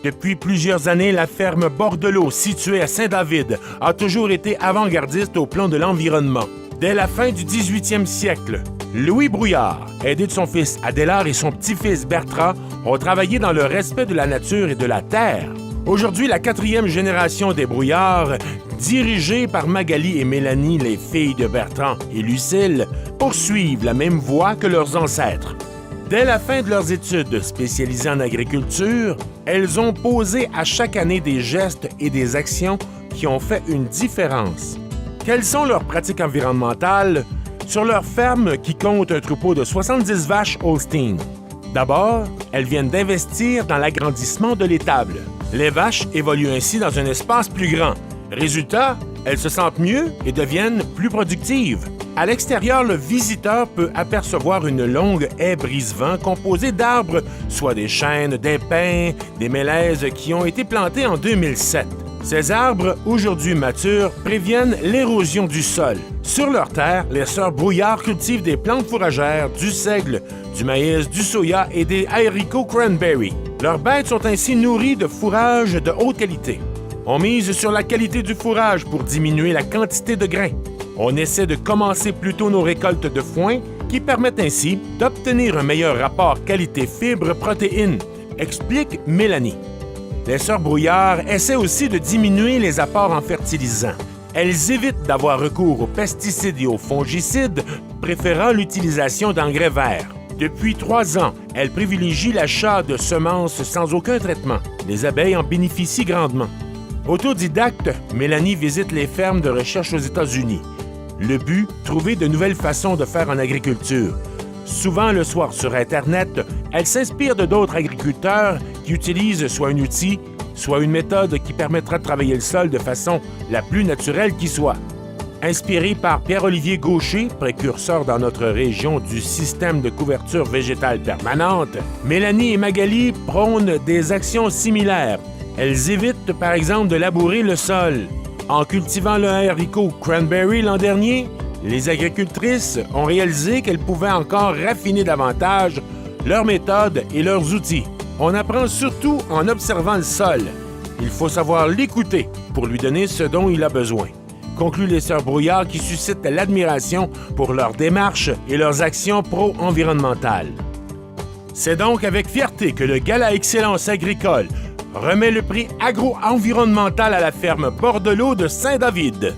Depuis plusieurs années, la ferme Bordelot, située à Saint-David, a toujours été avant-gardiste au plan de l'environnement. Dès la fin du 18e siècle, Louis Brouillard, aidé de son fils Adélard et son petit-fils Bertrand, ont travaillé dans le respect de la nature et de la terre. Aujourd'hui, la 4e génération des Brouillards, dirigée par Magali et Mélanie, les filles de Bertrand et Lucille, poursuivent la même voie que leurs ancêtres. Dès la fin de leurs études spécialisées en agriculture, elles ont posé à chaque année des gestes et des actions qui ont fait une différence. Quelles sont leurs pratiques environnementales sur leur ferme qui compte un troupeau de 70 vaches Holstein? D'abord, elles viennent d'investir dans l'agrandissement de l'étable. Les vaches évoluent ainsi dans un espace plus grand. Résultat, elles se sentent mieux et deviennent plus productives. À l'extérieur, le visiteur peut apercevoir une longue haie brise-vent composée d'arbres, soit des chênes, des pins, des mélèzes qui ont été plantés en 2007. Ces arbres, aujourd'hui matures, préviennent l'érosion du sol. Sur leur terre, les sœurs Brouillard cultivent des plantes fourragères, du seigle, du maïs, du soya et des haricots cranberry. Leurs bêtes sont ainsi nourries de fourrage de haute qualité. On mise sur la qualité du fourrage pour diminuer la quantité de grains. On essaie de commencer plus tôt nos récoltes de foin qui permettent ainsi d'obtenir un meilleur rapport qualité-fibre-protéines, explique Mélanie. Les sœurs Brouillard essaient aussi de diminuer les apports en fertilisants. Elles évitent d'avoir recours aux pesticides et aux fongicides, préférant l'utilisation d'engrais verts. Depuis 3 ans, elles privilégient l'achat de semences sans aucun traitement. Les abeilles en bénéficient grandement. Autodidacte, Mélanie visite les fermes de recherche aux États-Unis. Le but, trouver de nouvelles façons de faire en agriculture. Souvent le soir sur Internet, elle s'inspire de d'autres agriculteurs qui utilisent soit un outil, soit une méthode qui permettra de travailler le sol de façon la plus naturelle qui soit. Inspirée par Pierre-Olivier Gaucher, précurseur dans notre région du système de couverture végétale permanente, Mélanie et Magali prônent des actions similaires. Elles évitent par exemple de labourer le sol. En cultivant le haricot cranberry l'an dernier, les agricultrices ont réalisé qu'elles pouvaient encore raffiner davantage leurs méthodes et leurs outils. On apprend surtout en observant le sol. Il faut savoir l'écouter pour lui donner ce dont il a besoin. Concluent les sœurs Brouillard qui suscitent l'admiration pour leur démarche et leurs actions pro-environnementales. C'est donc avec fierté que le Gala Excellence agricole remet le prix agro-environnemental à la ferme Bordelot de Saint-David.